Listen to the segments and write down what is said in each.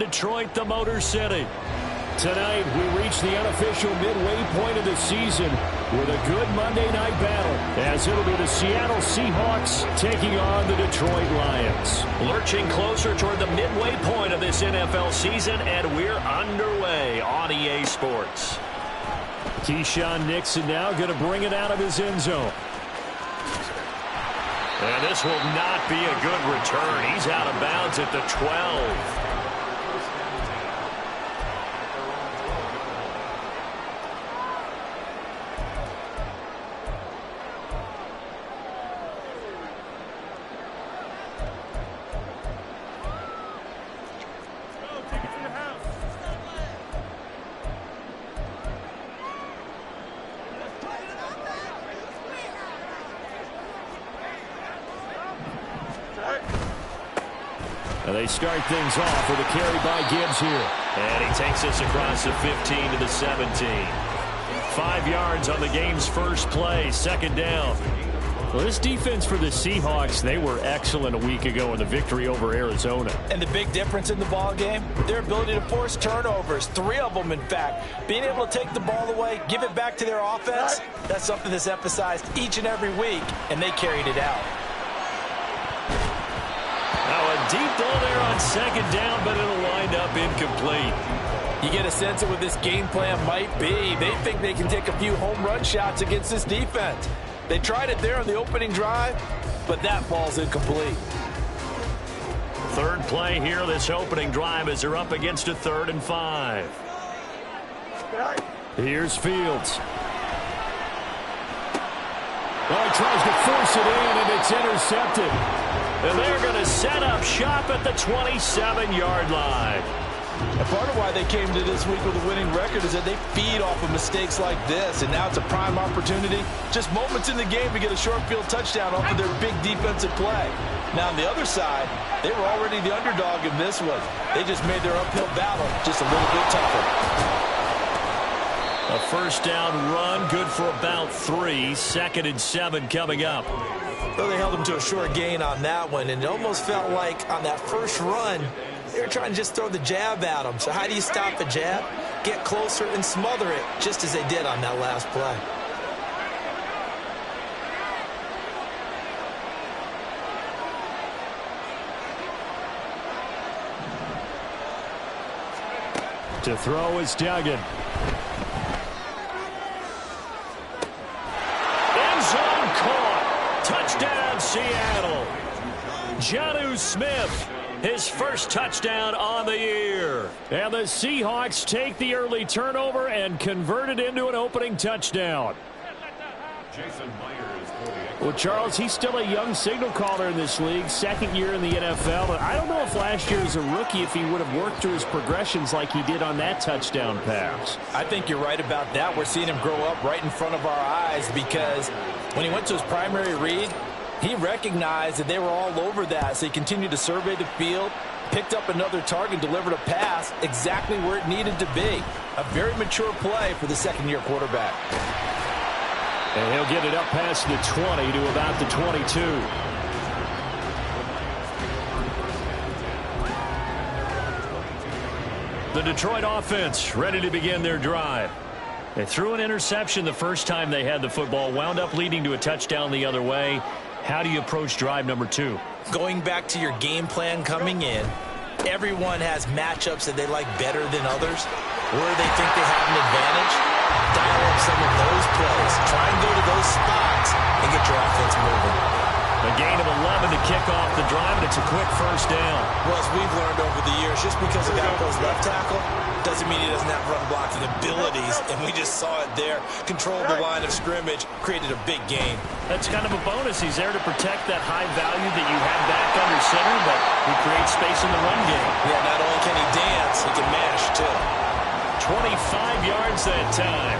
Detroit, the Motor City. Tonight, we reach the unofficial midway point of the season with a good Monday night battle, as it'll be the Seattle Seahawks taking on the Detroit Lions. Lurching closer toward the midway point of this NFL season, and we're underway on EA Sports. Keyshawn Nixon now going to bring it out of his end zone. And this will not be a good return. He's out of bounds at the 12. They start things off with a carry by Gibbs here. And he takes this across the 15 to the 17. 5 yards on the game's first play, second down. Well, this defense for the Seahawks, they were excellent a week ago in the victory over Arizona. And the big difference in the ball game, their ability to force turnovers, 3 of them in fact. Being able to take the ball away, give it back to their offense, that's something that's emphasized each and every week, and they carried it out. Now a deep ball there on second down, but it'll wind up incomplete. You get a sense of what this game plan might be. They think they can take a few home run shots against this defense. They tried it there on the opening drive, but that ball's incomplete. Third play here, this opening drive, as they're up against a 3rd and 5. Here's Fields. Oh, he tries to force it in, and it's intercepted. And they're going to set up shop at the 27-yard line. And part of why they came to this week with a winning record is that they feed off of mistakes like this, and now it's a prime opportunity, just moments in the game to get a short field touchdown off of their big defensive play. Now on the other side, they were already the underdog in this one. They just made their uphill battle just a little bit tougher. A first down run, good for about 3. 2nd and 7 coming up. Well, they held them to a short gain on that one, and it almost felt like on that first run, they were trying to just throw the jab at them. So how do you stop a jab? Get closer and smother it, just as they did on that last play. To throw is Duggan. End zone caught. Touchdown, Seattle. Jonnu Smith, his first touchdown on the year. And the Seahawks take the early turnover and convert it into an opening touchdown. Well, Charles, he's still a young signal caller in this league, 2nd year in the NFL. But I don't know if last year as a rookie, if he would have worked through his progressions like he did on that touchdown pass. I think you're right about that. We're seeing him grow up right in front of our eyes, because when he went to his primary read, he recognized that they were all over that, so he continued to survey the field, picked up another target, delivered a pass exactly where it needed to be. A very mature play for the 2nd-year quarterback. And he'll get it up past the 20 to about the 22. The Detroit offense ready to begin their drive. They threw an interception the first time they had the football, wound up leading to a touchdown the other way. How do you approach drive number 2? Going back to your game plan coming in, everyone has matchups that they like better than others, where they think they have an advantage. Dial up some of those plays. Try and go to those spots and get your offense moving. A gain of 11 to kick off the drive, and it's a quick first down. Well, as we've learned over the years, just because a guy plays left tackle doesn't mean he doesn't have run blocking abilities, and we just saw it there. Controlled the line of scrimmage, created a big gain. That's kind of a bonus. He's there to protect that high value that you have back under center, but he creates space in the run game. Yeah, not only can he dance, he can mash, too. 25 yards that time.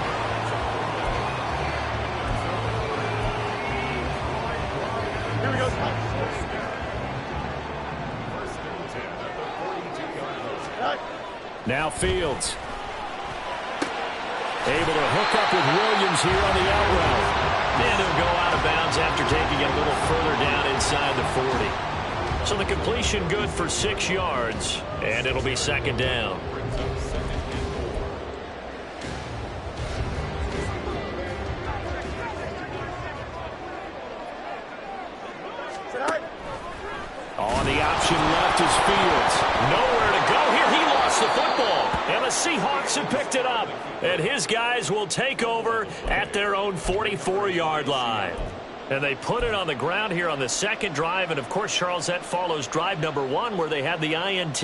Here we go. Now Fields. Able to hook up with Williams here on the out route. And he'll go out of bounds after taking it a little further down inside the 40. So the completion good for 6 yards, and it'll be second down. On the option left is Fields. Nowhere to go here. He lost the football. And the Seahawks have picked it up. And his guys will take over at their own 44-yard line. And they put it on the ground here on the second drive. And, of course, Charles, that follows drive number 1 where they had the INT.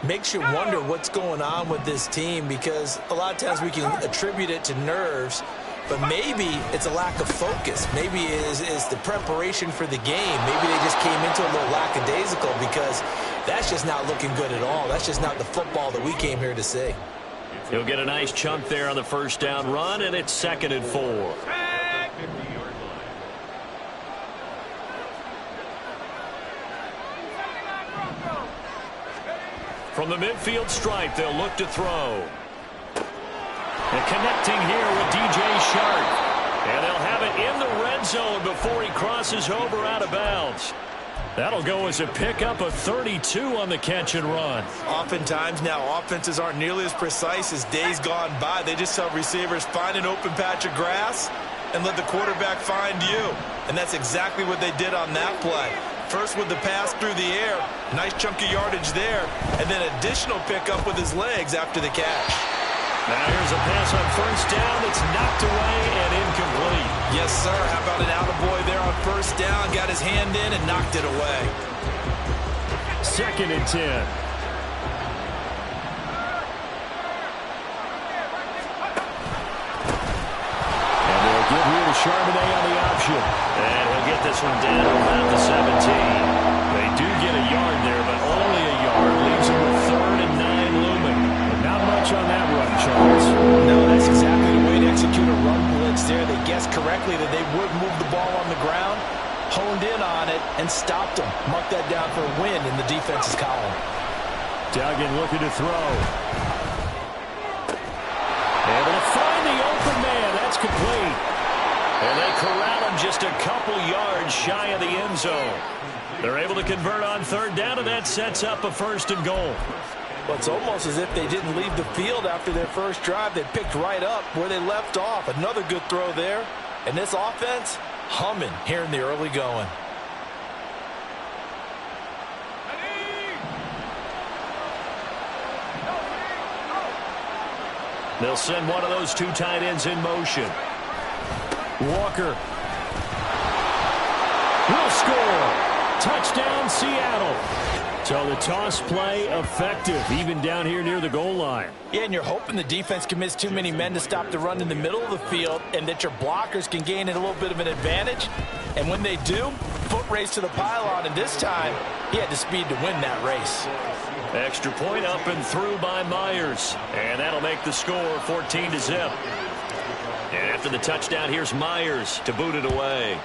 Makes you wonder what's going on with this team, because a lot of times we can attribute it to nerves, but maybe it's a lack of focus. Maybe it's the preparation for the game. Maybe they just came into a little lackadaisical, because that's just not looking good at all. That's just not the football that we came here to see. He'll get a nice chunk there on the first down run, and it's 2nd and 4. From the midfield stripe, they'll look to throw. And connecting here with DJ Shark. And they'll have it in the red zone before he crosses over out of bounds. That'll go as a pickup of 32 on the catch and run. Oftentimes now, offenses aren't nearly as precise as days gone by. They just tell receivers, find an open patch of grass and let the quarterback find you. And that's exactly what they did on that play. First with the pass through the air, nice chunk of yardage there, and then additional pickup with his legs after the catch. Now here's a pass on first down that's knocked away and incomplete. Yes, sir. How about an attaboy there on first down? Got his hand in and knocked it away. 2nd and 10. And they'll give here to Charbonnet on the option. And he'll get this one down about the 17. They do get a yard there, but only a yard. Leaves them with 3rd and 9 looming. But not much on that run, Charles. No, that's exactly the way to execute a run blitz there. They guessed correctly that they would move the ball on the ground, honed in on it, and stopped them. Mark that down for a win in the defense's column. Duggan looking to throw. Able to find the open man. That's complete. And they corral him just a couple yards shy of the end zone. They're able to convert on 3rd down, and that sets up a 1st and goal. Well, it's almost as if they didn't leave the field after their first drive. They picked right up where they left off. Another good throw there. And this offense, humming here in the early going. They'll send one of those 2 tight ends in motion. Walker will score. Touchdown, Seattle. So the toss play effective, even down here near the goal line. Yeah, and you're hoping the defense commits too many men to stop the run in the middle of the field, and that your blockers can gain a little bit of an advantage. And when they do, foot race to the pylon, and this time, he had the speed to win that race. Extra point up and through by Myers. And that'll make the score 14-0. And after the touchdown, here's Myers to boot it away.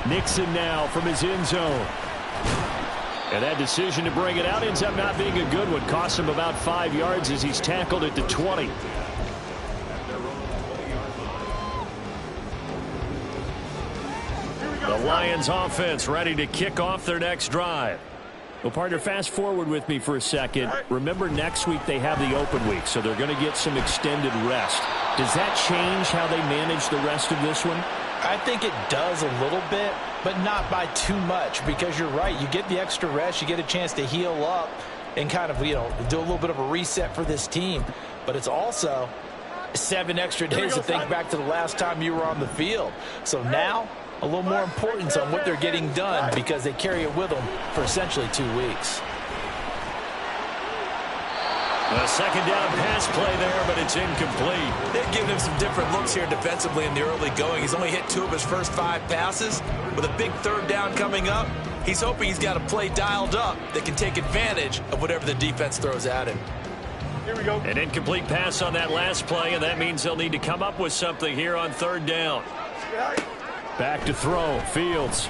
Nixon now from his end zone. And that decision to bring it out ends up not being a good one. Costs him about 5 yards as he's tackled at the 20. The Lions offense ready to kick off their next drive. Well, partner, fast forward with me for a second. Remember, next week they have the open week, so they're going to get some extended rest. Does that change how they manage the rest of this one? I think it does a little bit, but not by too much, because you're right. You get the extra rest. You get a chance to heal up and kind of, do a little bit of a reset for this team. But it's also 7 extra days to think back to the last time you were on the field. So now, a little more importance on what they're getting done, because they carry it with them for essentially 2 weeks. A second down pass play there, but it's incomplete. They've given him some different looks here defensively in the early going. He's only hit 2 of his first 5 passes. With a big 3rd down coming up, he's hoping he's got a play dialed up that can take advantage of whatever the defense throws at him. Here we go. An incomplete pass on that last play, and that means they'll need to come up with something here on 3rd down. Back to throw, Fields.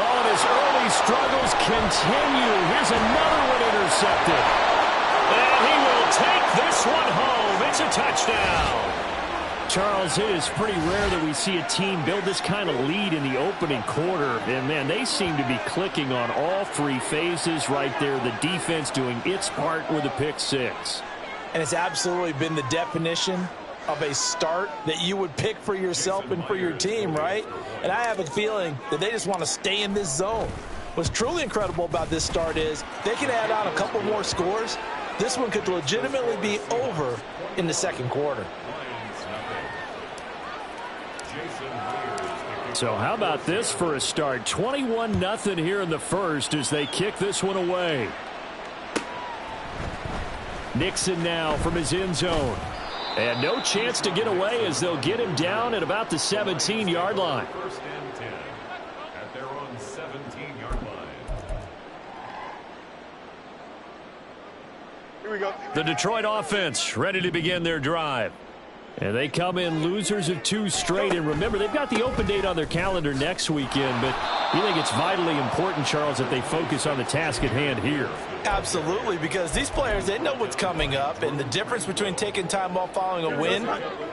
Oh, his early struggles continue. Here's another one intercepted. And he will take this one home. It's a touchdown. Charles, it is pretty rare that we see a team build this kind of lead in the opening quarter. And, man, they seem to be clicking on all three phases right there. The defense doing its part with a pick six. And it's absolutely been the definition of a start that you would pick for yourself and for your team, right? And I have a feeling that they just want to stay in this zone. What's truly incredible about this start is they can add on a couple more scores. This one could legitimately be over in the second quarter. So how about this for a start? 21-0 here in the first as they kick this one away. Nixon now from his end zone. And no chance to get away as they'll get him down at about the 17-yard line. First and 10 at their own 17-yard line. Here we go. The Detroit offense ready to begin their drive. And they come in losers of 2 straight. And remember, they've got the open date on their calendar next weekend. But you think it's vitally important, Charles, that they focus on the task at hand here? Absolutely, because these players, they know what's coming up. And the difference between taking time off following a win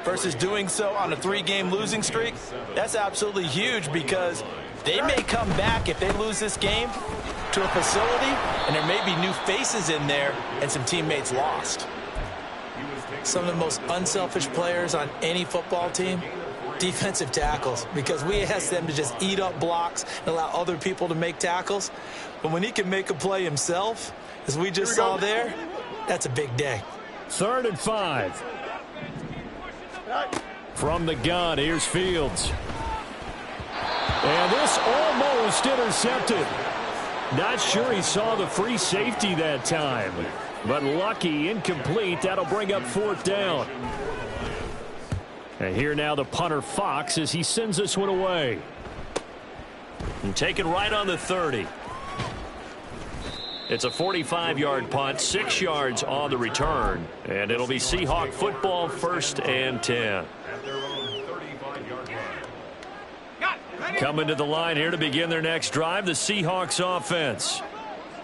versus doing so on a 3-game losing streak, that's absolutely huge because they may come back if they lose this game to a facility and there may be new faces in there and some teammates lost. Some of the most unselfish players on any football team, defensive tackles, because we ask them to just eat up blocks and allow other people to make tackles. But when he can make a play himself, as we just saw there, that's a big day. 3rd and 5. From the gun, here's Fields. And this almost intercepted. Not sure he saw the free safety that time. But lucky, incomplete. That'll bring up 4th down. And here now the punter Fox as he sends this one away. And taken right on the 30. It's a 45-yard punt, 6 yards on the return. And it'll be Seahawk football, 1st and 10. Coming to the line here to begin their next drive, the Seahawks offense.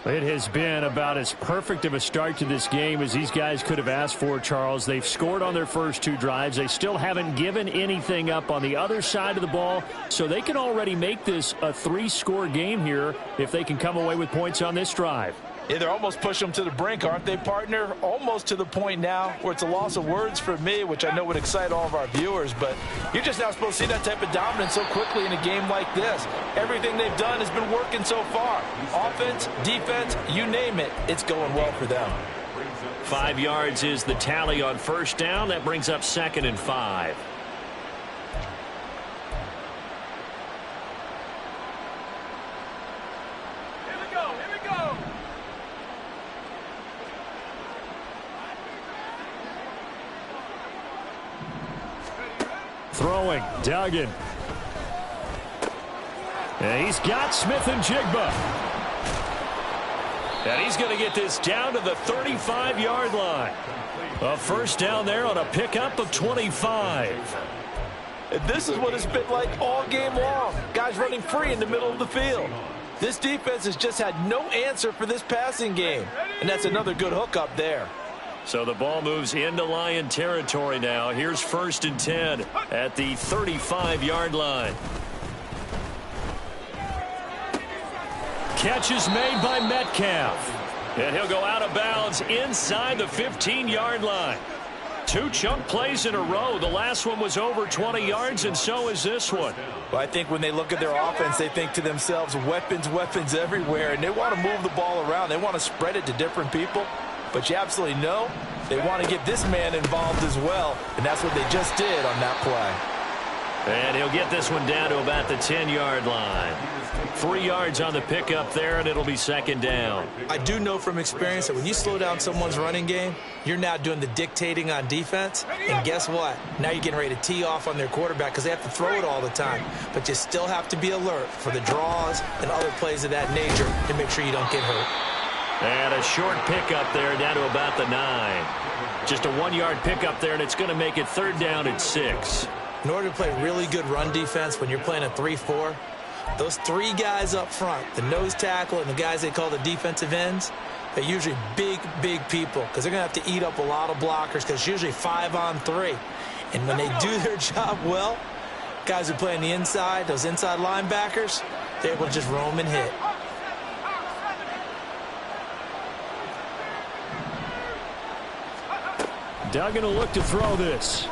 It has been about as perfect of a start to this game as these guys could have asked for, Charles. They've scored on their first 2 drives. They still haven't given anything up on the other side of the ball, so they can already make this a 3-score game here if they can come away with points on this drive. Yeah, they're almost pushing them to the brink, aren't they, partner? Almost to the point now where it's a loss of words for me, which I know would excite all of our viewers, but you're just not supposed to see that type of dominance so quickly in a game like this. Everything they've done has been working so far. Offense, defense, you name it, it's going well for them. 5 yards is the tally on 1st down. That brings up 2nd and 5. Throwing, Duggan. And he's got Smith and Jigba. And he's going to get this down to the 35-yard line. A 1st down there on a pickup of 25. And this is what it's been like all game long. Guys running free in the middle of the field. This defense has just had no answer for this passing game. And that's another good hookup there. So the ball moves into Lion territory now. Here's 1st and 10 at the 35-yard line. Catch is made by Metcalf. And he'll go out of bounds inside the 15-yard line. 2 chunk plays in a row. The last one was over 20 yards, and so is this one. Well, I think when they look at their offense, they think to themselves, weapons, weapons everywhere, and they want to move the ball around. They want to spread it to different people. But you absolutely know they want to get this man involved as well, and that's what they just did on that play. And he'll get this one down to about the 10-yard line. 3 yards on the pickup there, and it'll be 2nd down. I do know from experience that when you slow down someone's running game, you're now doing the dictating on defense. And guess what? Now you're getting ready to tee off on their quarterback because they have to throw it all the time. But you still have to be alert for the draws and other plays of that nature to make sure you don't get hurt. And a short pickup there down to about the 9. Just a 1-yard pickup there, and it's going to make it 3rd down and 6. In order to play really good run defense when you're playing a 3-4, those 3 guys up front, the nose tackle and the guys they call the defensive ends, they're usually big, big people because they're going to have to eat up a lot of blockers because it's usually 5 on 3. And when they do their job well, guys who play on the inside, those inside linebackers, they're able to just roam and hit. Duggan will look to throw this.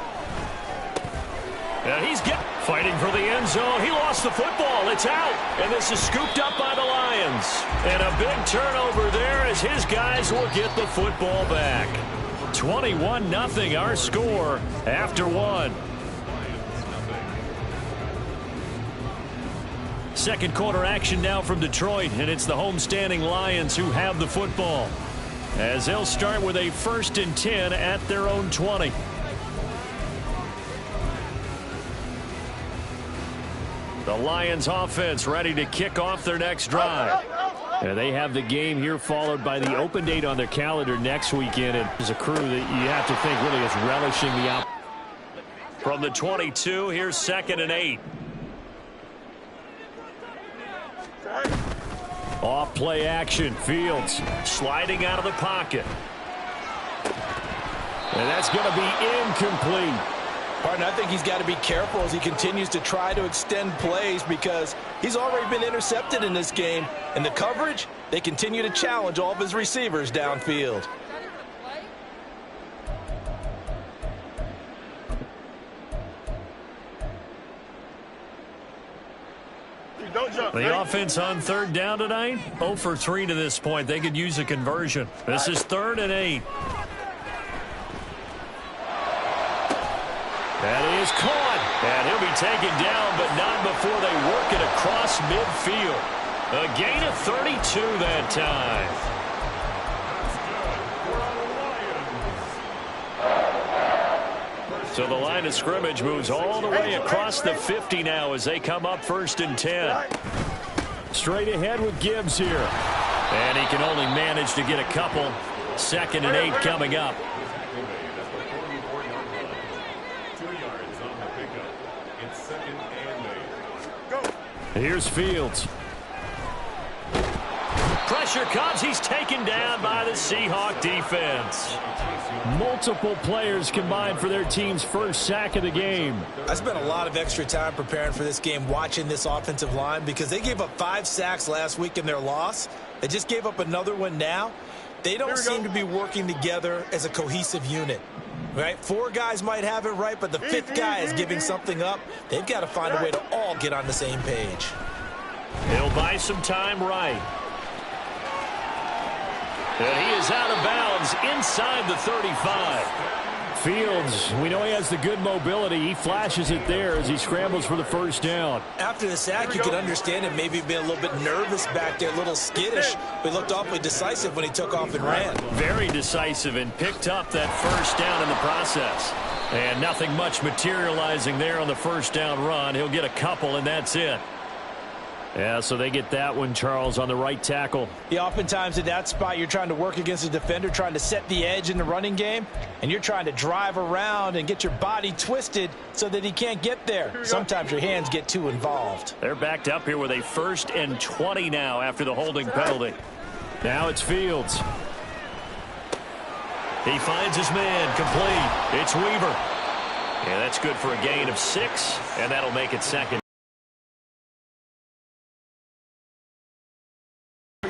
And he's fighting for the end zone. He lost the football. It's out. And this is scooped up by the Lions. And a big turnover there as his guys will get the football back. 21-0 our score after one. Second quarter action now from Detroit, and it's the homestanding Lions who have the football, as they'll start with a 1st and 10 at their own 20. The Lions offense ready to kick off their next drive. And they have the game here followed by the open date on their calendar next weekend. And there's a crew that you have to think really is relishing the out. From the 22, here's 2nd and 8. Off play action. Fields sliding out of the pocket. And that's going to be incomplete. Partner, I think he's got to be careful as he continues to try to extend plays because he's already been intercepted in this game. And the coverage, they continue to challenge all of his receivers downfield. The offense on 3rd down tonight, 0 for 3 to this point. They could use a conversion. This is 3rd and 8. That is caught. And he'll be taken down, but not before they work it across midfield. A gain of 32 that time. So the line of scrimmage moves all the way across the 50 now as they come up 1st and 10. Straight ahead with Gibbs here. And he can only manage to get a couple. 2nd and 8 coming up. Here's Fields. Pressure comes. He's taken down by the Seahawk defense. Multiple players combined for their team's first sack of the game. I spent a lot of extra time preparing for this game watching this offensive line because they gave up 5 sacks last week in their loss. They just gave up another one now. They don't seem to be working together as a cohesive unit. Right? 4 guys might have it right, but the 5th guy is giving something up. They've got to find a way to all get on the same page. He'll buy some time right. And he is out of bounds inside the 35. Fields, we know he has the good mobility. He flashes it there as he scrambles for the 1st down. After the sack, you can understand him maybe being a little bit nervous back there, a little skittish. But he looked awfully decisive when he took off and ran. Very decisive and picked up that 1st down in the process. And nothing much materializing there on the 1st down run. He'll get a couple, and that's it. Yeah, so they get that one, Charles, on the right tackle. Yeah, oftentimes in that spot, you're trying to work against a defender, trying to set the edge in the running game, and you're trying to drive around and get your body twisted so that he can't get there. Sometimes your hands get too involved. They're backed up here with a 1st and 20 now after the holding penalty. Now it's Fields. He finds his man, complete. It's Weaver. Yeah, that's good for a gain of 6, and that'll make it 2nd.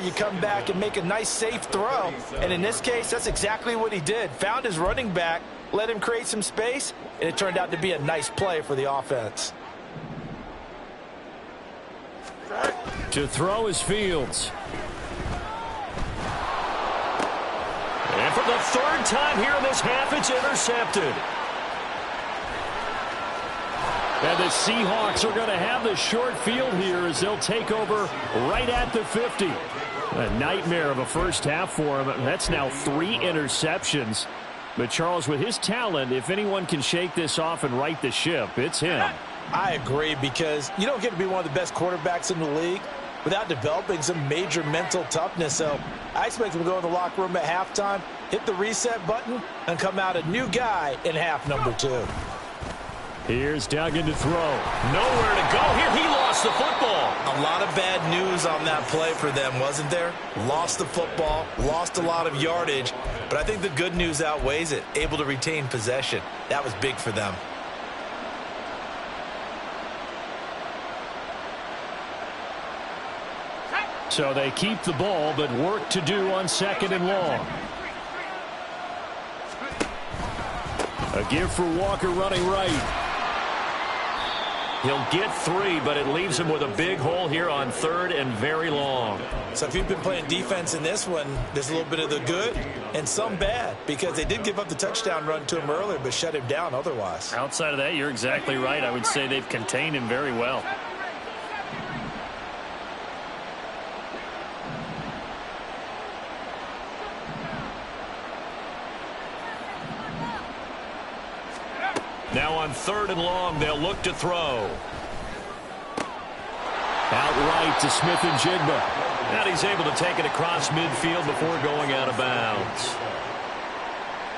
You come back and make a nice safe throw, and in this case that's exactly what he did. Found his running back, let him create some space, and it turned out to be a nice play for the offense. To throw is Fields. And for the 3rd time here in this half, it's intercepted. And the Seahawks are going to have the short field here as they'll take over right at the 50. A nightmare of a first half for him. That's now 3 interceptions. But Charles, with his talent, if anyone can shake this off and right the ship, it's him. I agree, because you don't get to be one of the best quarterbacks in the league without developing some major mental toughness. So I expect him to go in the locker room at halftime, hit the reset button, and come out a new guy in half number 2. Here's Duggan to throw. Nowhere to go here. He lost the football. A lot of bad news on that play for them, wasn't there? Lost the football, lost a lot of yardage, but I think the good news outweighs it. Able to retain possession. That was big for them. So they keep the ball, but work to do on 2nd and long. A give for Walker running right. He'll get 3, but it leaves him with a big hole here on 3rd and very long. So if you've been playing defense in this one, there's a little bit of the good and some bad, because they did give up the touchdown run to him earlier, but shut him down otherwise. Outside of that, you're exactly right. I would say they've contained him very well. Now on 3rd and long, they'll look to throw. Outright to Smith and Jigba. And he's able to take it across midfield before going out of bounds.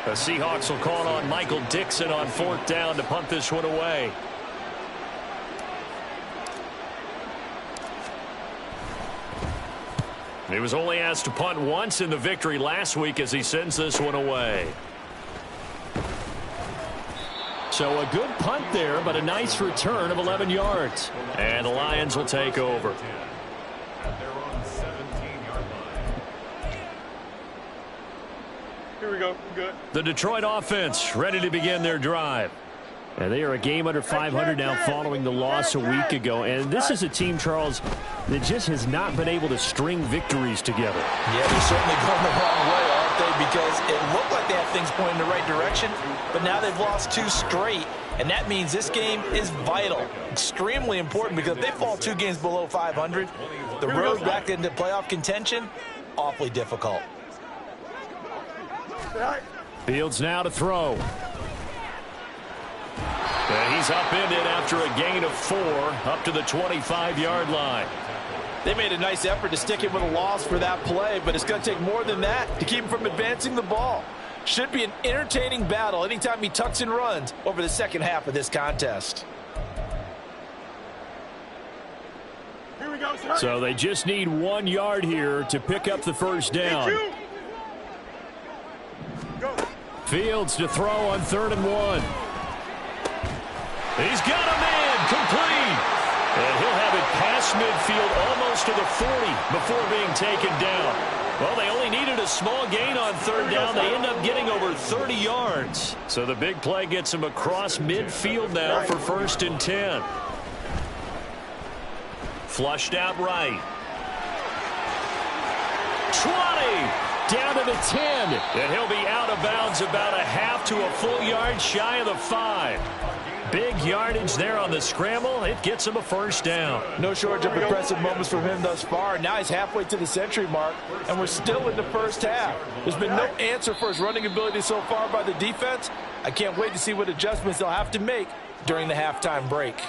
The Seahawks will call on Michael Dixon on 4th down to punt this one away. He was only asked to punt once in the victory last week as he sends this one away. So a good punt there, but a nice return of 11 yards. And the Lions will take over. At their own 17-yard line. Here we go. Good. The Detroit offense ready to begin their drive. And they are a game under 500 now following the loss a week ago. And this is a team, Charles, that just has not been able to string victories together. Yeah, they're certainly going the wrong way, aren't they? Because it looked like they had things pointing in the right direction, but now they've lost 2 straight. And that means this game is vital, extremely important, because if they fall 2 games below 500, the road back into playoff contention, awfully difficult. Fields now to throw. And he's upended after a gain of 4 up to the 25-yard line. They made a nice effort to stick him with a loss for that play, but it's going to take more than that to keep him from advancing the ball. Should be an entertaining battle anytime he tucks and runs over the second half of this contest. Here we go, sir. So they just need 1 yard here to pick up the first down. Go. Fields to throw on 3rd and 1. He's got a man complete. And he'll have it past midfield almost to the 40 before being taken down. Well, they only needed a small gain on 3rd down. They end up getting over 30 yards. So the big play gets them across midfield now for 1st and 10. Flushed out right. 20. Down to the 10. And he'll be out of bounds about a half to a full yard shy of the 5. Big yardage there on the scramble. It gets him a first down. No shortage of impressive moments from him thus far. Now he's halfway to the century mark, and we're still in the first half. There's been no answer for his running ability so far by the defense. I can't wait to see what adjustments they'll have to make during the halftime break.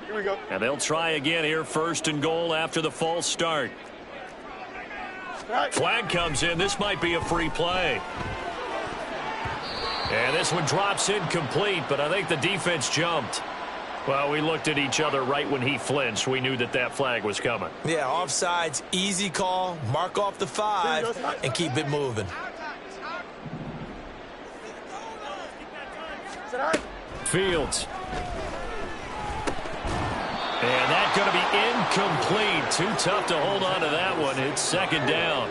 Here we go. And they'll try again here, 1st and goal after the false start. Flag comes in. This might be a free play. And this one drops incomplete, but I think the defense jumped. Well, we looked at each other right when he flinched. We knew that that flag was coming. Yeah, offsides, easy call. Mark off the 5 and keep it moving. Fields. And that's going to be incomplete. Too tough to hold on to that one. It's 2nd down.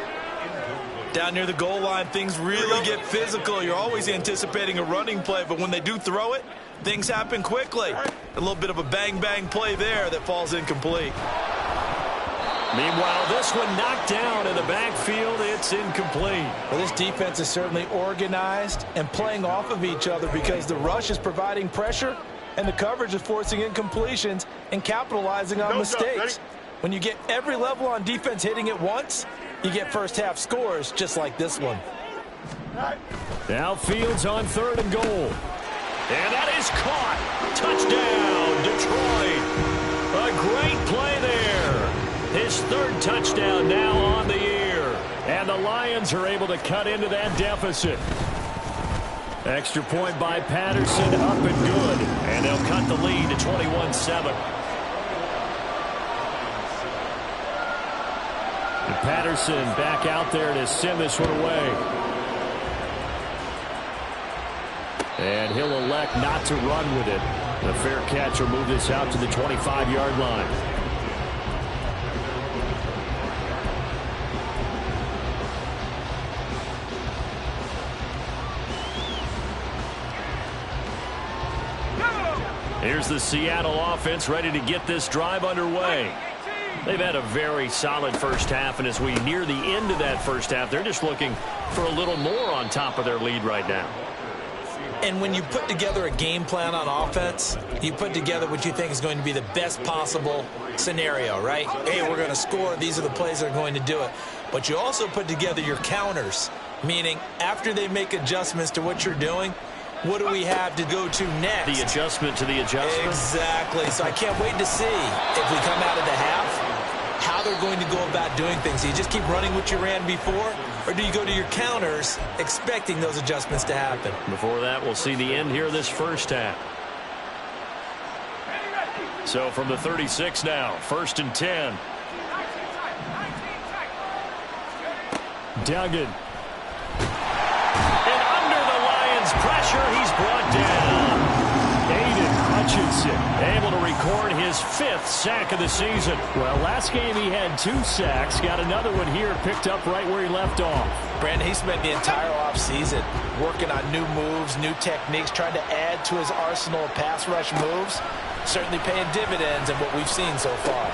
Down near the goal line, things really get physical. You're always anticipating a running play, but when they do throw it, things happen quickly. A little bit of a bang-bang play there that falls incomplete. Meanwhile, this one knocked down in the backfield. It's incomplete. Well, this defense is certainly organized and playing off of each other because the rush is providing pressure and the coverage is forcing incompletions and capitalizing on mistakes. When you get every level on defense hitting it once, you get first half scores just like this one. Now Fields on 3rd and goal. And that is caught. Touchdown, Detroit. A great play there. His 3rd touchdown now on the year. And the Lions are able to cut into that deficit. Extra point by Patterson, up and good. And they'll cut the lead to 21-7. Patterson back out there to send this one away. And he'll elect not to run with it. The fair catch will move this out to the 25-yard line. Here's the Seattle offense ready to get this drive underway. They've had a very solid first half, and as we near the end of that first half, they're just looking for a little more on top of their lead right now. And when you put together a game plan on offense, you put together what you think is going to be the best possible scenario, right? Hey, we're going to score. These are the plays that are going to do it. But you also put together your counters, meaning after they make adjustments to what you're doing, what do we have to go to next? The adjustment to the adjustment? Exactly. So I can't wait to see if we come out of the half, how they're going to go about doing things. Do you just keep running what you ran before, or do you go to your counters expecting those adjustments to happen? Before that, we'll see the end here of this first half. So from the 36 now, 1st and 10. Duggan. Pressure, he's brought down. Aiden Hutchinson able to record his 5th sack of the season. Well, last game he had 2 sacks. Got another one here, picked up right where he left off. Brandon, he spent the entire offseason working on new moves, new techniques, trying to add to his arsenal of pass rush moves. Certainly paying dividends in what we've seen so far.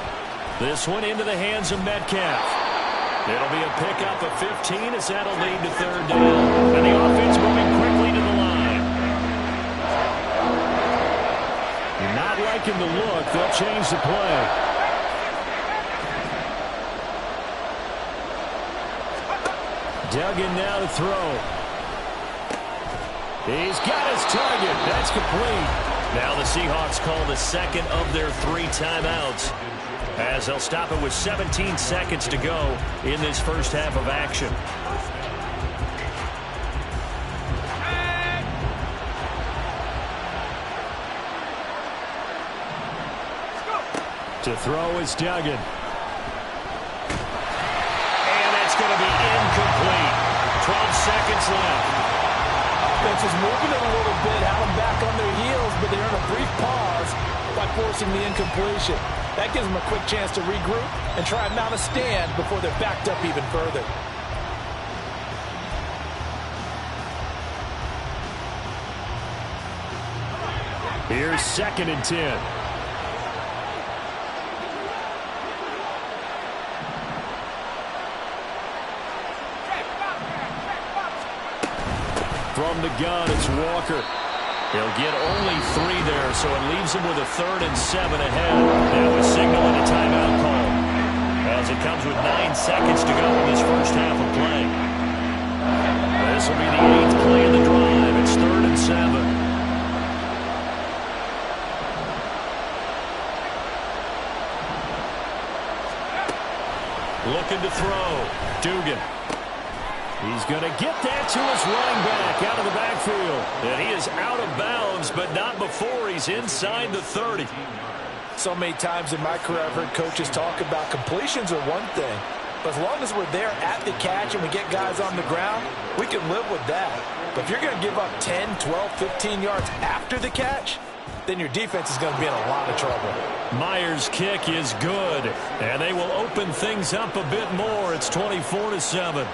This one into the hands of Metcalf. It'll be a pickup of 15 as that'll lead to 3rd down. And the offense moving quickly to the line. You're not liking the look. They'll change the play. Duggan now to throw. He's got his target. That's complete. Now the Seahawks call the second of their 3 timeouts, as they'll stop it with 17 seconds to go in this first half of action. To throw is Duggan. And that's going to be incomplete. 12 seconds left. Offense is moving it a little bit, have them back on their heels, but they're in a brief pause by forcing the incompletion. That gives them a quick chance to regroup and try and mount a stand before they're backed up even further. Here's 2nd and 10. From the gun, it's Walker. He'll get only 3 there, so it leaves him with a 3rd and 7 ahead. Now a signal and a timeout call, as it comes with 9 seconds to go in this first half of play. This will be the 8th play of the drive. It's 3rd and 7. Looking to throw. Dugan. He's going to get that to his running back out of the backfield. And he is out of bounds, but not before he's inside the 30. So many times in my career I've heard coaches talk about completions are one thing, but as long as we're there at the catch and we get guys on the ground, we can live with that. But if you're going to give up 10, 12, 15 yards after the catch, then your defense is going to be in a lot of trouble. Myers' kick is good, and they will open things up a bit more. It's 24-7.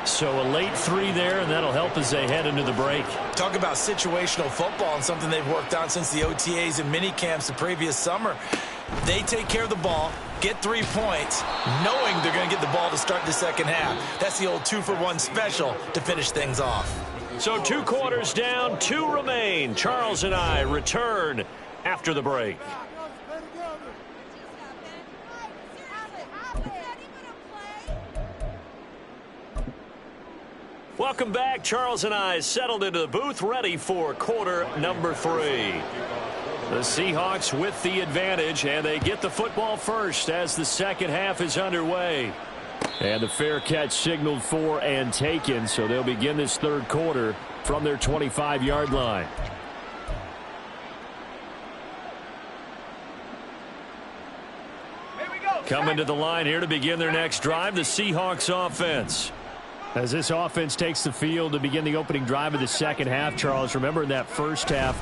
So a late 3 there, and that'll help as they head into the break. Talk about situational football and something they've worked on since the OTAs and mini camps the previous summer. They take care of the ball, get 3 points, knowing they're going to get the ball to start the second half. That's the old 2-for-1 special to finish things off. So 2 quarters down, 2 remain. Charles and I return after the break. Welcome back. Charles and I settled into the booth, ready for quarter number 3. The Seahawks with the advantage, and they get the football first as the second half is underway. And the fair catch signaled for and taken, so they'll begin this 3rd quarter from their 25-yard line. Coming to the line here to begin their next drive, the Seahawks offense. As this offense takes the field to begin the opening drive of the second half, Charles, remember in that first half,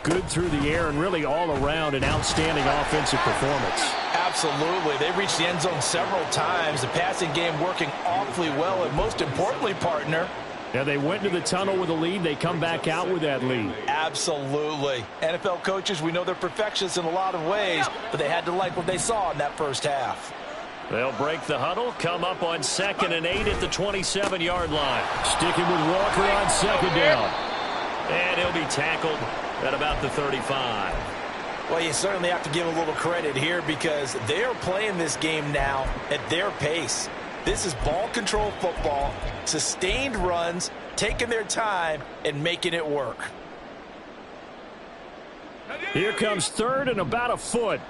good through the air and really all around an outstanding offensive performance. Absolutely. They reached the end zone several times. The passing game working awfully well, and most importantly, partner, yeah, they went to the tunnel with a lead. They come back out with that lead. Absolutely. NFL coaches, we know they're perfectionists in a lot of ways, but they had to like what they saw in that first half. They'll break the huddle, come up on 2nd and 8 at the 27-yard line. Sticking with Walker on 2nd down. And he'll be tackled at about the 35. Well, you certainly have to give a little credit here because they are playing this game now at their pace. This is ball control football, sustained runs, taking their time, and making it work. Here comes 3rd and about a foot.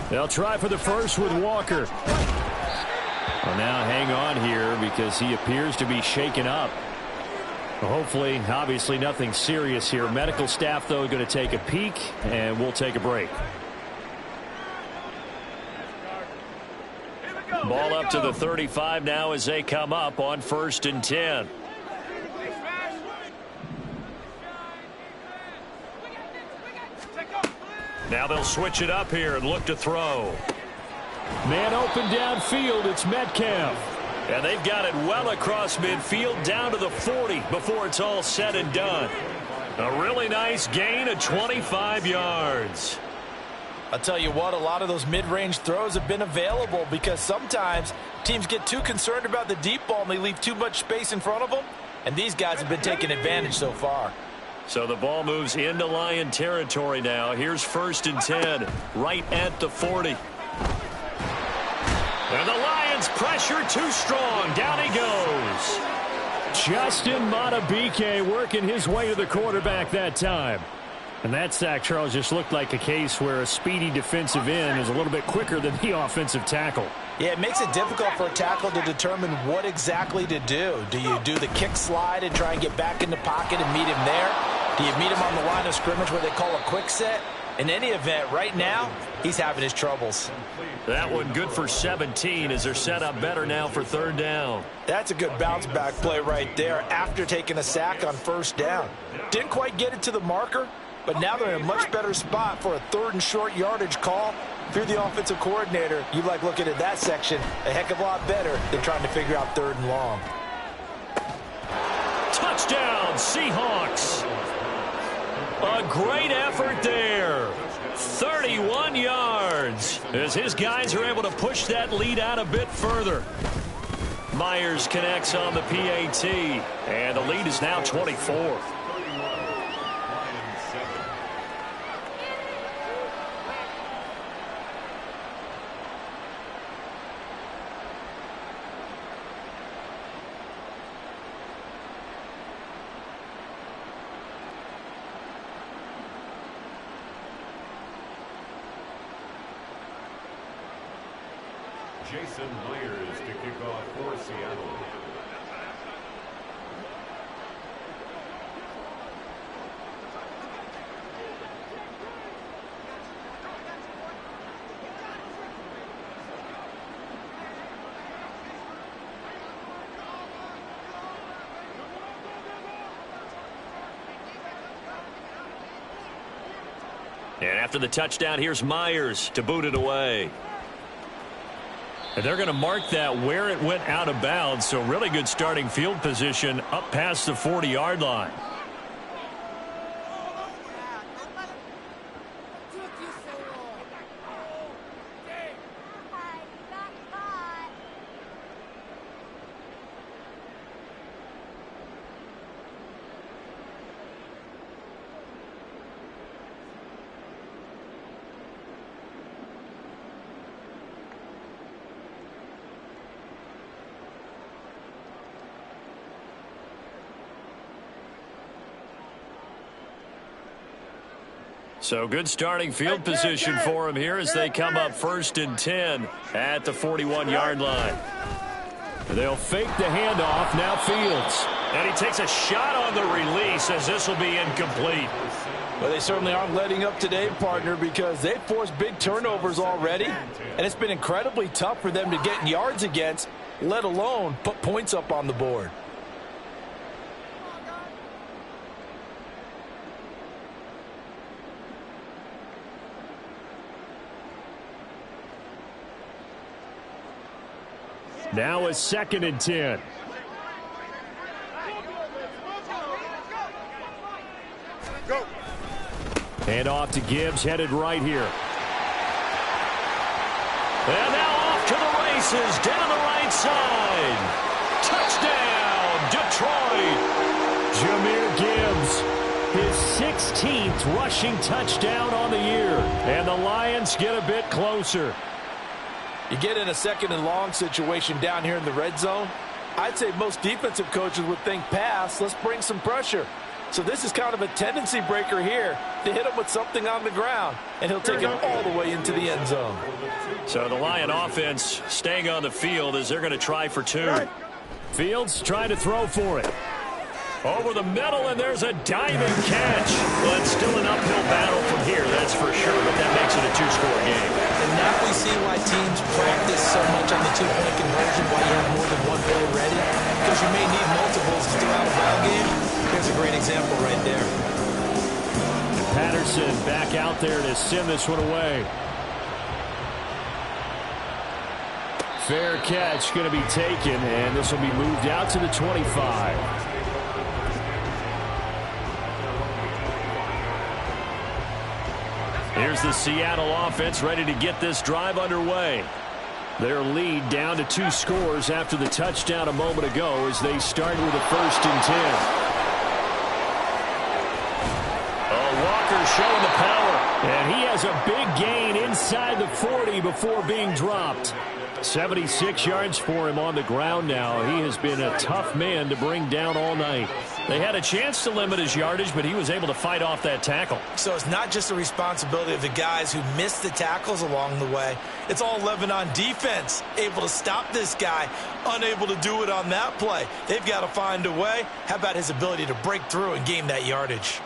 They'll try for the first with Walker. Well, now hang on here because he appears to be shaken up. Well, hopefully, obviously nothing serious here. Medical staff, though, going to take a peek, and we'll take a break. Ball up to the 35 now as they come up on 1st and 10. Now they'll switch it up here and look to throw. Man open downfield, it's Metcalf. And they've got it well across midfield down to the 40 before it's all said and done. A really nice gain of 25 yards. I'll tell you what, a lot of those mid-range throws have been available because sometimes teams get too concerned about the deep ball and they leave too much space in front of them. And these guys have been taking advantage so far. So the ball moves into Lion territory now. Here's 1st and 10, right at the 40. And the Lions pressure too strong. Down he goes. Justin Madubuike working his way to the quarterback that time. And that sack, Charles, just looked like a case where a speedy defensive end is a little bit quicker than the offensive tackle. Yeah, it makes it difficult for a tackle to determine what exactly to do. Do you do the kick slide and try and get back in the pocket and meet him there? Do you meet him on the line of scrimmage where they call a quick set? In any event, right now, he's having his troubles. That one good for 17 as they're set up better now for 3rd down. That's a good bounce back play right there after taking a sack on 1st down. Didn't quite get it to the marker, but now they're in a much better spot for a 3rd and short yardage call. If you're the offensive coordinator, you like looking at that section a heck of a lot better than trying to figure out 3rd and long. Touchdown, Seahawks. A great effort there. 31 yards as his guys are able to push that lead out a bit further. Myers connects on the PAT, and the lead is now 24. Jason Myers to kick off for Seattle. And after the touchdown, here's Myers to boot it away. And they're going to mark that where it went out of bounds, so really good starting field position up past the 40-yard line. So good starting field position for him here as they come up 1st and 10 at the 41-yard line. They'll fake the handoff. Now Fields. And he takes a shot on the release as this will be incomplete. Well, they certainly aren't letting up today, partner, because they've forced big turnovers already. And it's been incredibly tough for them to get yards against, let alone put points up on the board. Now a 2nd and 10. Go. And off to Gibbs, headed right here. And now off to the races, down the right side. Touchdown, Detroit. Jahmyr Gibbs, his 16th rushing touchdown on the year. And the Lions get a bit closer. You get in a 2nd and long situation down here in the red zone. I'd say most defensive coaches would think pass, let's bring some pressure. So this is kind of a tendency breaker here to hit him with something on the ground, and he'll take it all the way into the end zone. So the Lion offense staying on the field as they're going to try for 2. Fields trying to throw for it. Over the middle, and there's a diving catch. But still an uphill battle from here, that's for sure. But that makes it a 2-score game. And now we see why teams practice so much on the 2-point conversion, why you have more than one play ready. Because you may need multiples throughout a ball game. Here's a great example right there. And Patterson back out there to send this one away. Fair catch going to be taken, and this will be moved out to the 25. Here's the Seattle offense ready to get this drive underway. Their lead down to 2 scores after the touchdown a moment ago as they start with a 1st and 10. Walker showing the power, and he has a big gain inside the 40 before being dropped. 76 yards for him on the ground now. He has been a tough man to bring down all night. They had a chance to limit his yardage, but he was able to fight off that tackle. So it's not just the responsibility of the guys who missed the tackles along the way. It's all Lebanon defense, able to stop this guy, unable to do it on that play. They've got to find a way. How about his ability to break through and gain that yardage?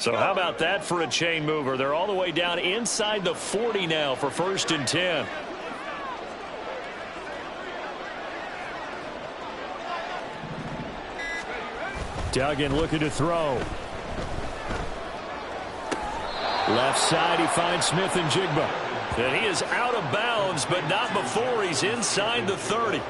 So how about that for a chain mover? They're all the way down inside the 40 now for 1st and 10. Duggan looking to throw. Left side, he finds Smith and Jigba. And he is out of bounds, but not before he's inside the 30.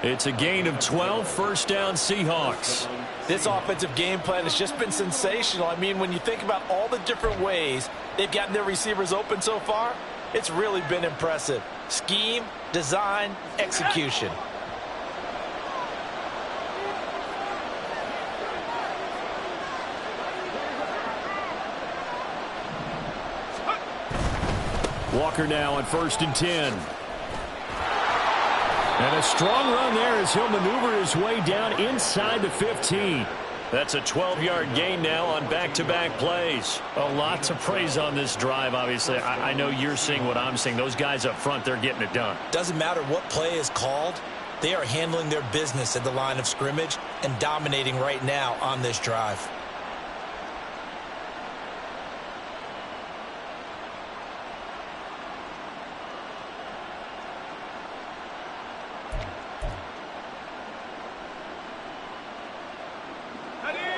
It's a gain of 12, 1st down Seahawks. This offensive game plan has just been sensational. I mean, when you think about all the different ways they've gotten their receivers open so far, it's really been impressive. Scheme, design, execution. Walker now on 1st and 10. And a strong run there as he'll maneuver his way down inside the 15. That's a 12-yard gain now on back-to-back plays. A lot to praise on this drive, obviously. I know you're seeing what I'm seeing. Those guys up front, they're getting it done. Doesn't matter what play is called. They are handling their business at the line of scrimmage and dominating right now on this drive.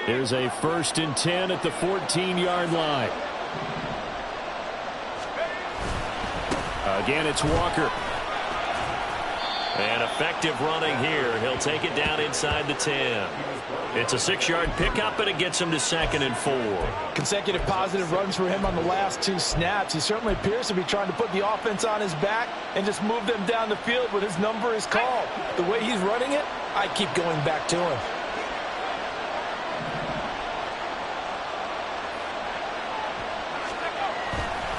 Here's a 1st and 10 at the 14-yard line. Again, it's Walker. And effective running here. He'll take it down inside the 10. It's a 6-yard pickup, and it gets him to 2nd and 4. Consecutive positive runs for him on the last 2 snaps. He certainly appears to be trying to put the offense on his back and just move them down the field when his number is called. The way he's running it, I keep going back to him.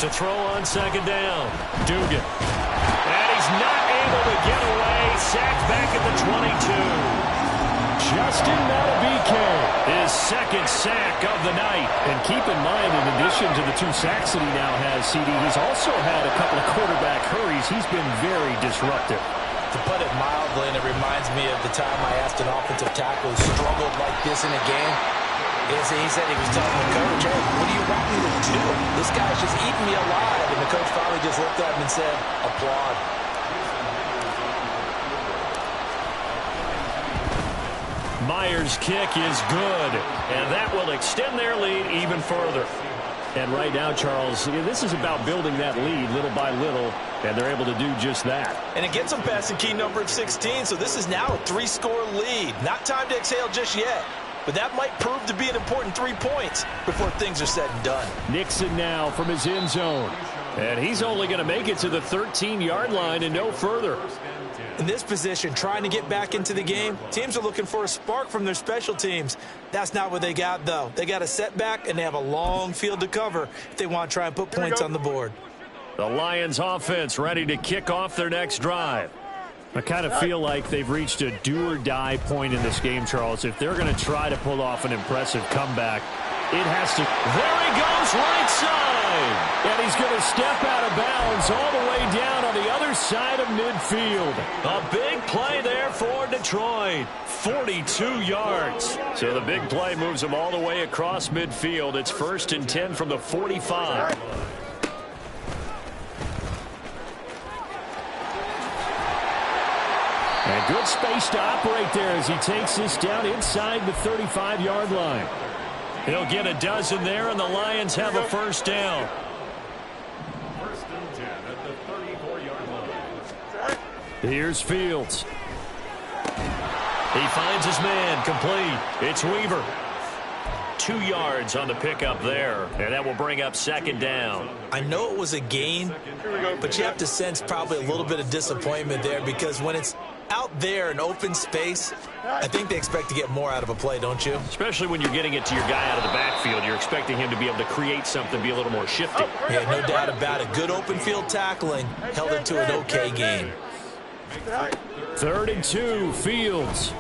To throw on 2nd down. Dugan. And he's not able to get away. Sacked back at the 22. Justin Matabike. His 2nd sack of the night. And keep in mind, in addition to the 2 sacks that he now has, CD, he's also had a couple of quarterback hurries. He's been very disruptive. To put it mildly, and it reminds me of the time I asked an offensive tackle who struggled like this in a game. He said he was telling the coach, hey, what do you want me to do? This guy's just eating me alive. And the coach finally just looked at him and said, applaud. Myers' kick is good. And that will extend their lead even further. And right now, Charles, this is about building that lead little by little, and they're able to do just that. And it gets them past the key number of 16, so this is now a 3-score lead. Not time to exhale just yet. But that might prove to be an important 3 points before things are said and done. Nixon now from his end zone. And he's only going to make it to the 13-yard line and no further. In this position, trying to get back into the game, teams are looking for a spark from their special teams. That's not what they got, though. They got a setback, and they have a long field to cover if they want to try and put points on the board. The Lions offense ready to kick off their next drive. I kind of feel like they've reached a do-or-die point in this game, Charles. If they're going to try to pull off an impressive comeback, it has to. There he goes, right side. And he's going to step out of bounds all the way down on the other side of midfield. A big play there for Detroit. 42 yards. So the big play moves them all the way across midfield. It's 1st and 10 from the 45. And good space to operate there as he takes this down inside the 35-yard line. He'll get a dozen there, and the Lions have a 1st down. 1st and 10 at the 34-yard line. Here's Fields. He finds his man, complete. It's Weaver. 2 yards on the pickup there, and that will bring up 2nd down. I know it was a gain, but you have to sense probably a little bit of disappointment there because when it's out there in open space, I think they expect to get more out of a play, don't you? Especially when you're getting it to your guy out of the backfield. You're expecting him to be able to create something, be a little more shifty. Yeah, no doubt about it. Good open field tackling held it to an okay game. 3rd and 2, Fields.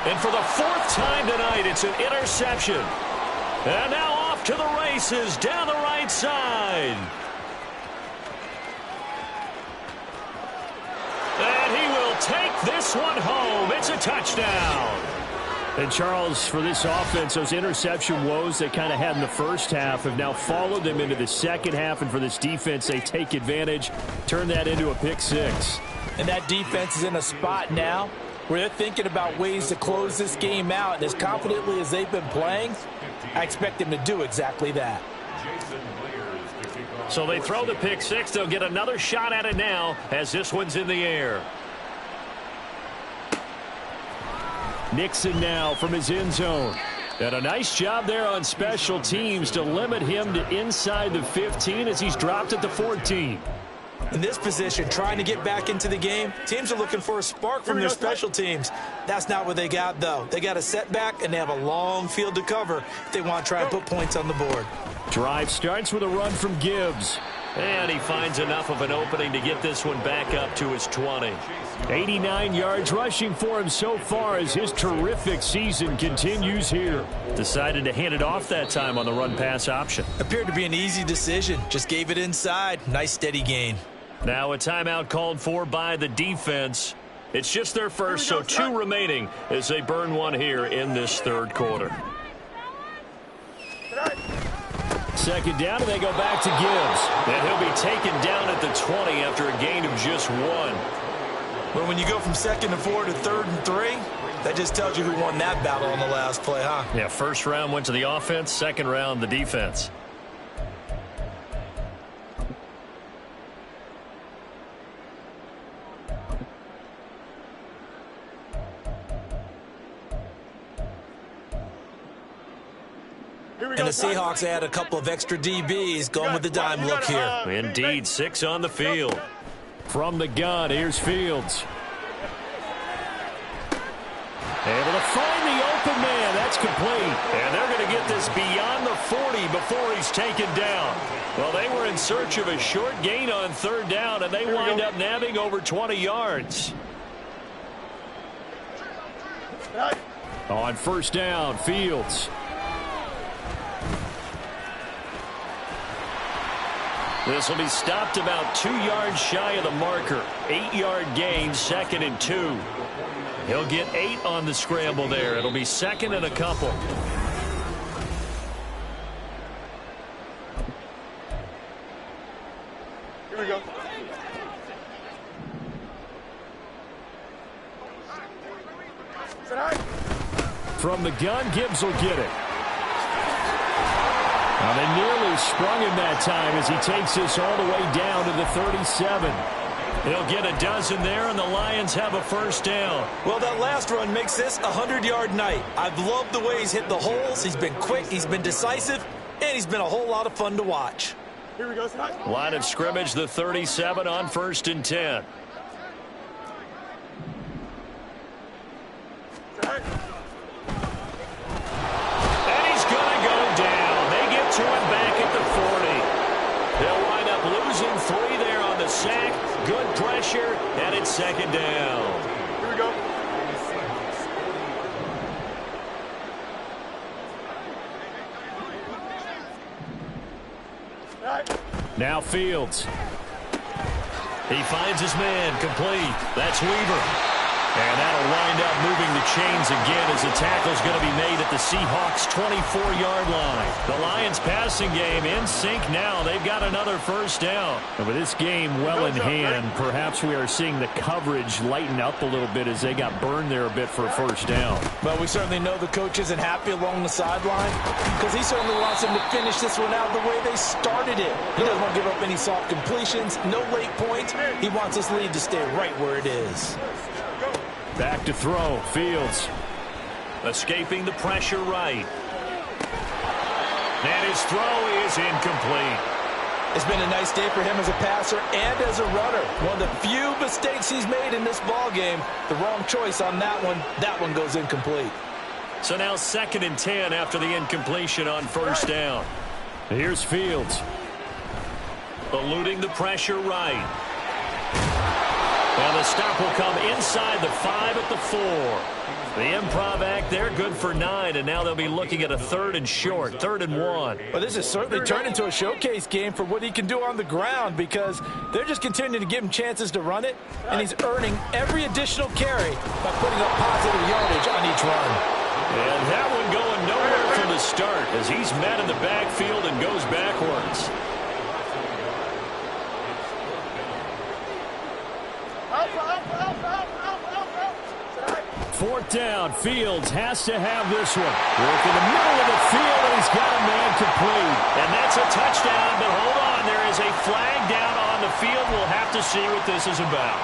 And for the 4th time tonight, it's an interception. And now off to the races down the right side. And he will take this one home. It's a touchdown. And Charles, for this offense, those interception woes they kind of had in the first half have now followed them into the second half. And for this defense, they take advantage, turn that into a pick six. And that defense is in a spot now where they're thinking about ways to close this game out. And as confidently as they've been playing, I expect them to do exactly that. So they throw the pick six. They'll get another shot at it now as this one's in the air. Nixon now from his end zone. And a nice job there on special teams to limit him to inside the 15 as he's dropped at the 14. In this position, trying to get back into the game, teams are looking for a spark from their special teams. That's not what they got, though. They got a setback, and they have a long field to cover if they want to try and put points on the board. Drive starts with a run from Gibbs. And he finds enough of an opening to get this one back up to his 20. 89 yards rushing for him so far as his terrific season continues here. Decided to hand it off that time on the run-pass option. Appeared to be an easy decision. Just gave it inside. Nice steady gain. Now a timeout called for by the defense. It's just their first, so 2 remaining as they burn one here in this third quarter. Second down, and they go back to Gibbs. And he'll be taken down at the 20 after a gain of just 1. Well, when you go from 2nd and 4 to 3rd and 3, that just tells you who won that battle on the last play, huh? Yeah, first round went to the offense, second round the defense. And the Seahawks add a couple of extra DBs going with the dime look here. Indeed, 6 on the field. From the gun, here's Fields. Able to find the open man. That's complete. And they're going to get this beyond the 40 before he's taken down. Well, they were in search of a short gain on 3rd down, and they wind up nabbing over 20 yards. On 1st down, Fields. This will be stopped about 2 yards shy of the marker. 8-yard gain, 2nd and 2. He'll get 8 on the scramble there. It'll be 2nd and a couple. Here we go. From the gun, Gibbs will get it. Now they nearly sprung him that time as he takes this all the way down to the 37. He'll get a dozen there, and the Lions have a 1st down. Well, that last run makes this a 100-yard night. I've loved the way he's hit the holes. He's been quick, he's been decisive, and he's been a whole lot of fun to watch. Here we go. Line of scrimmage, the 37 on 1st and 10. And he's going to go down. They get to him back at the 40. They'll wind up losing 3 there on the sack. Good pressure, and it's 2nd down. Here we go. Now Fields. He finds his man, complete. That's Weaver. And that'll wind up moving the chains again as the tackle's going to be made at the Seahawks' 24-yard line. The Lions passing game in sync now. They've got another 1st down. And with this game well in hand, perhaps we are seeing the coverage lighten up a little bit as they got burned there a bit for a 1st down. But we certainly know the coach isn't happy along the sideline because he certainly wants them to finish this one out the way they started it. He doesn't want to give up any soft completions, no late points. He wants this lead to stay right where it is. Back to throw, Fields. Escaping the pressure right. And his throw is incomplete. It's been a nice day for him as a passer and as a runner. One of the few mistakes he's made in this ball game. The wrong choice on that one. That one goes incomplete. So now 2nd and 10 after the incompletion on 1st down. Here's Fields. Eluding the pressure right. And the stop will come inside the 5 at the 4. The improv act there, good for 9, and now they'll be looking at a 3rd and short, 3rd and 1. Well, this has certainly turned into a showcase game for what he can do on the ground because they're just continuing to give him chances to run it, and he's earning every additional carry by putting up positive yardage on each run. And that one going nowhere from the start as he's met in the backfield and goes backwards. Fourth down. Fields has to have this one. Work in the middle of the field, and he's got a man complete. And that's a touchdown, but hold on. There is a flag down on the field. We'll have to see what this is about.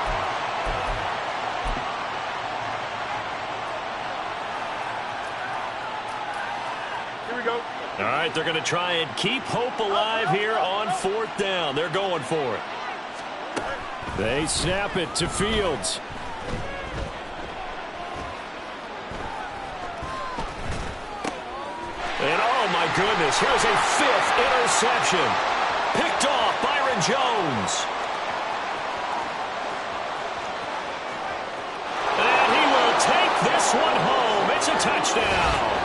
Here we go. All right, they're going to try and keep hope alive here on fourth down. They're going for it. They snap it to Fields. And oh my goodness, here's a fifth interception. Picked off Byron Jones. And he will take this one home. It's a touchdown.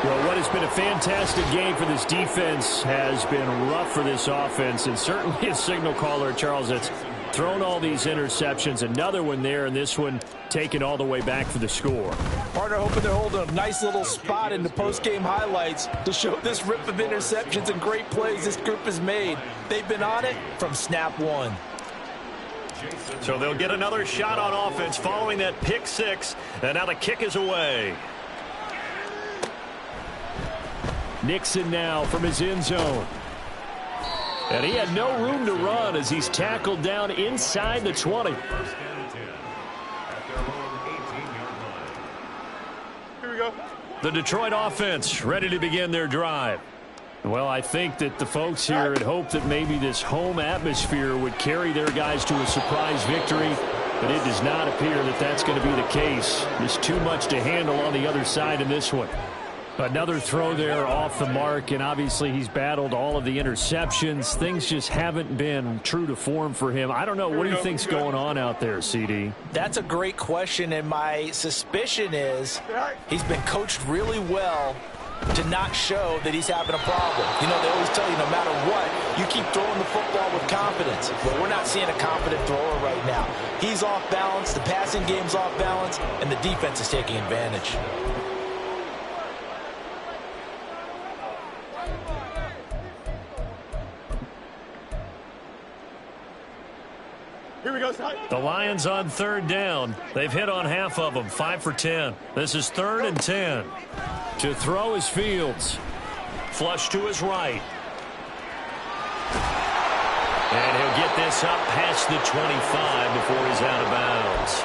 Well, what has been a fantastic game for this defense has been rough for this offense, and certainly a signal caller, Charles, that's thrown all these interceptions. Another one there, and this one taken all the way back for the score. Partner hoping they're holding a nice little spot in the post-game highlights to show this rip of interceptions and great plays this group has made. They've been on it from snap one. So they'll get another shot on offense following that pick six, and now the kick is away. Nixon now from his end zone. And he had no room to run as he's tackled down inside the 20. First down and 10 at their own 18-yard line. Here we go. The Detroit offense ready to begin their drive. Well, I think that the folks here had hoped that maybe this home atmosphere would carry their guys to a surprise victory, but it does not appear that that's going to be the case. There's too much to handle on the other side in this one. Another throw there off the mark, and obviously he's battled all of the interceptions. Things just haven't been true to form for him. I don't know. What do you think's going on out there, CD? That's a great question, and my suspicion is he's been coached really well to not show that he's having a problem. You know, they always tell you no matter what, you keep throwing the football with confidence. But we're not seeing a confident thrower right now. He's off balance, the passing game's off balance, and the defense is taking advantage. Here we go. The Lions on third down. They've hit on half of them, 5 for 10. This is 3rd and 10. To throw is Fields. Flush to his right. And he'll get this up past the 25 before he's out of bounds.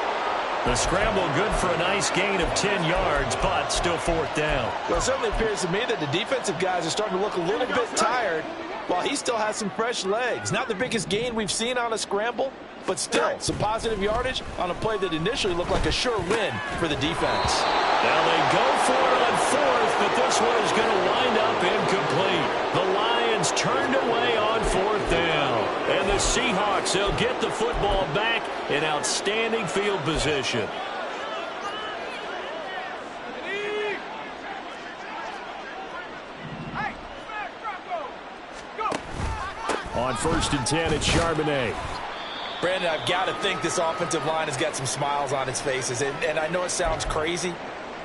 The scramble good for a nice gain of 10 yards, but still 4th down. Well, it certainly appears to me that the defensive guys are starting to look a little bit tired while he still has some fresh legs. Not the biggest gain we've seen on a scramble, but still some positive yardage on a play that initially looked like a sure win for the defense. Now they go for it on 4th, but this one is going to wind up incomplete. The Lions turned away on 4th down. And the Seahawks, they'll get the football back in outstanding field position. On 1st and 10, it's Charbonnet. Brandon, I've got to think this offensive line has got some smiles on its faces. And I know it sounds crazy,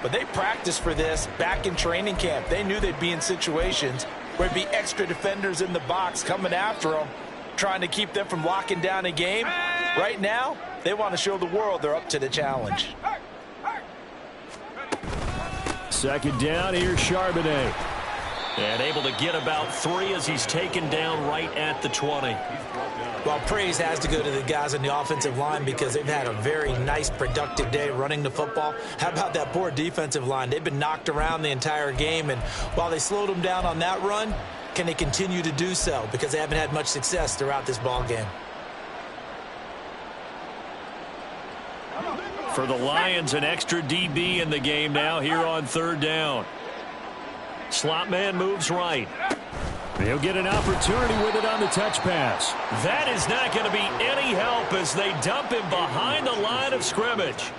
but they practiced for this back in training camp. They knew they'd be in situations where there'd be extra defenders in the box coming after them, trying to keep them from locking down a game. Right now, they want to show the world they're up to the challenge. 2nd down, here's Charbonnet. And able to get about 3 as he's taken down right at the 20. Well, praise has to go to the guys on the offensive line because they've had a very nice, productive day running the football. How about that poor defensive line? They've been knocked around the entire game, and while they slowed them down on that run, can they continue to do so? Because they haven't had much success throughout this ball game. For the Lions, an extra DB in the game now here on 3rd down. Slot man moves right. They'll get an opportunity with it on the touch pass. That is not going to be any help as they dump him behind the line of scrimmage.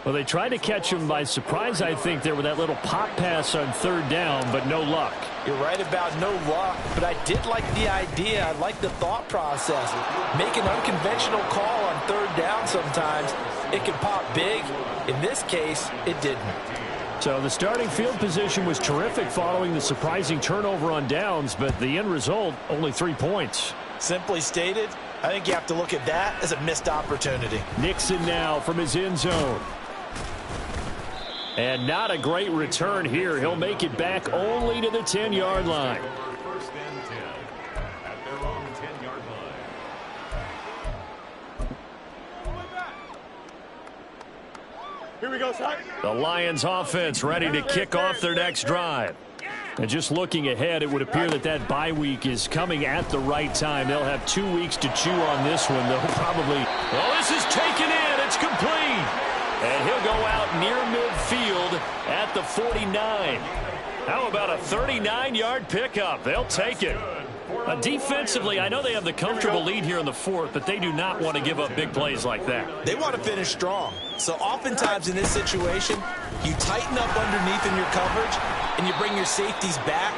Well, they tried to catch him by surprise, I think, there with that little pop pass on 3rd down, but no luck. You're right about no luck, but I did like the idea. I like the thought process. Make an unconventional call on 3rd down sometimes. It can pop big. In this case, it didn't. So the starting field position was terrific following the surprising turnover on downs, but the end result, only 3 points. Simply stated, I think you have to look at that as a missed opportunity. Nixon now from his end zone. And not a great return here. He'll make it back only to the 10-yard line. First and 10 at their own 10-yard line. Here we go, son. The Lions offense ready to kick off their next drive. And just looking ahead, it would appear that bye week is coming at the right time. They'll have 2 weeks to chew on this one. They'll probably... Well, this is taken in. It's complete. And he'll go out near midfield at the 49. How about a 39-yard pickup? They'll take it. Defensively, I know they have the comfortable lead here in the fourth, but they do not want to give up big plays like that. They want to finish strong. So oftentimes in this situation, you tighten up underneath in your coverage, and you bring your safeties back.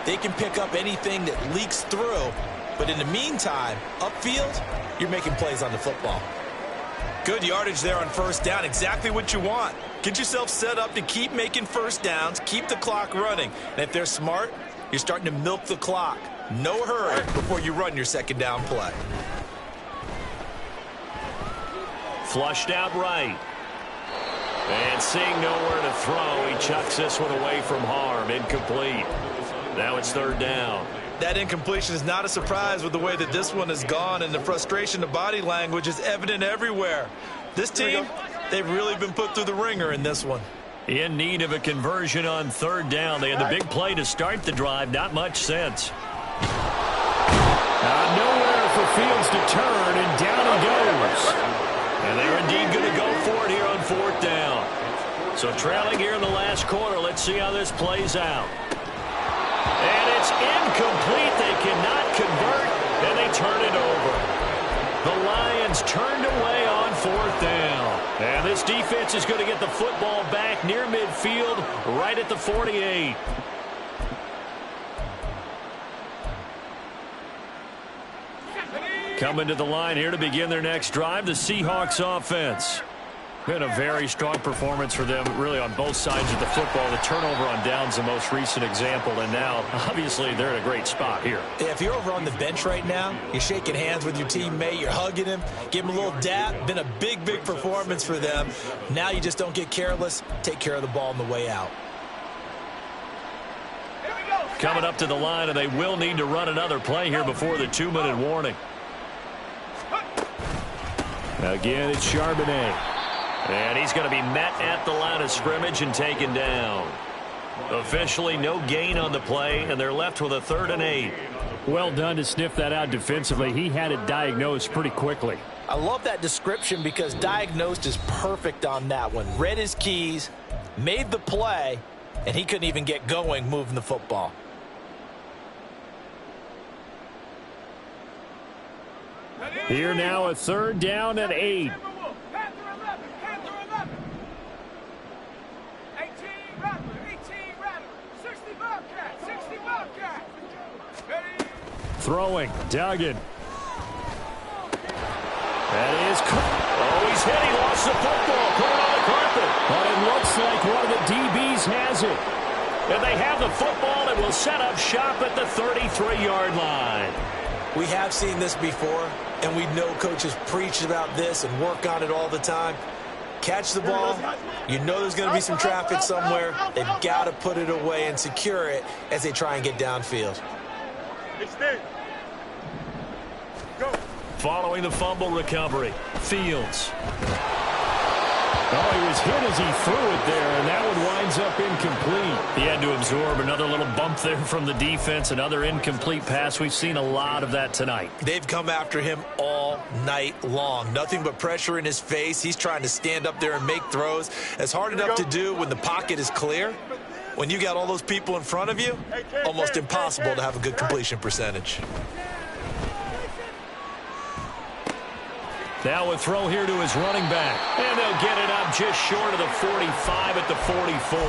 They can pick up anything that leaks through. But in the meantime, upfield, you're making plays on the football. Good yardage there on first down. Exactly what you want. Get yourself set up to keep making first downs, keep the clock running. And if they're smart, you're starting to milk the clock. No hurry before you run your second down play. Flushed out right. And seeing nowhere to throw, he chucks this one away from harm. Incomplete. Now it's third down. That incompletion is not a surprise with the way that this one has gone, and the frustration of body language is evident everywhere. This team, they've really been put through the ringer in this one. In need of a conversion on third down. They had the big play to start the drive. Not much sense. Nowhere for Fields to turn, and down he goes. And they're indeed going to go for it here on fourth down. So trailing here in the last quarter. Let's see how this plays out. And it's incomplete. They cannot convert, and they turn it over. The Lions turned away on fourth down. And this defense is going to get the football back near midfield, right at the 48. Coming to the line here to begin their next drive, the Seahawks offense. Been a very strong performance for them, really, on both sides of the football. The turnover on downs, the most recent example, and now, obviously, they're in a great spot here. Yeah, if you're over on the bench right now, you're shaking hands with your teammate, you're hugging him, give him a little dap. Been a big, big performance for them. Now you just don't get careless. Take care of the ball on the way out. Coming up to the line, and they will need to run another play here before the 2-minute warning. Again, it's Charbonnet. And he's going to be met at the line of scrimmage and taken down. Officially, no gain on the play, and they're left with a 3rd and 8. Well done to sniff that out defensively. He had it diagnosed pretty quickly. I love that description because diagnosed is perfect on that one. Read his keys, made the play, and he couldn't even get going moving the football. Here now, a 3rd down and 8. Throwing, Duggan. That is, oh, he's hit. He lost the football. Put it on the carpet. But it looks like one of the DBs has it. And they have the football and will set up shop at the 33-yard line. We have seen this before, and we know coaches preach about this and work on it all the time. Catch the ball. You know there's going to be some traffic somewhere. They've got to put it away and secure it as they try and get downfield. Following the fumble recovery, Fields. Oh, he was hit as he threw it there, and that one winds up incomplete. He had to absorb another little bump there from the defense, another incomplete pass. We've seen a lot of that tonight. They've come after him all night long. Nothing but pressure in his face. He's trying to stand up there and make throws. It's hard enough to do when the pocket is clear. When you got all those people in front of you, almost impossible to have a good completion percentage. Now a throw here to his running back. And they'll get it up just short of the 45 at the 44.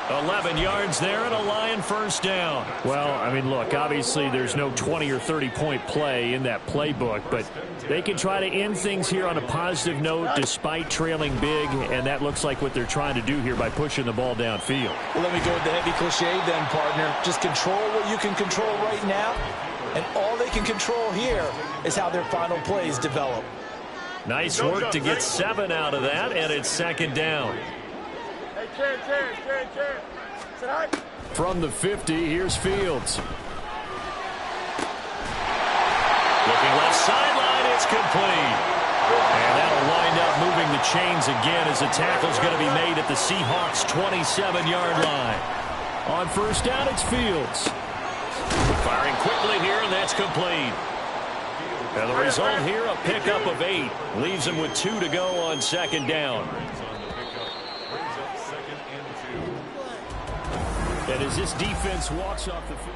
11 yards there and a Lion first down. Well, I mean, look, obviously there's no 20 or 30-point play in that playbook, but they can try to end things here on a positive note despite trailing big, and that looks like what they're trying to do here by pushing the ball downfield. Well, let me go with the heavy cliche then, partner. Just control what you can control right now, and all they can control here is how their final plays develop. Nice work to get 7 out of that, and it's second down. From the 50, here's Fields. Looking left sideline, it's complete. And that'll wind up moving the chains again as the tackle's going to be made at the Seahawks' 27-yard line. On first down, it's Fields. Firing quickly here, and that's complete. And the result here, a pickup of 8. Leaves him with 2 to go on second down. And as this defense walks off the field.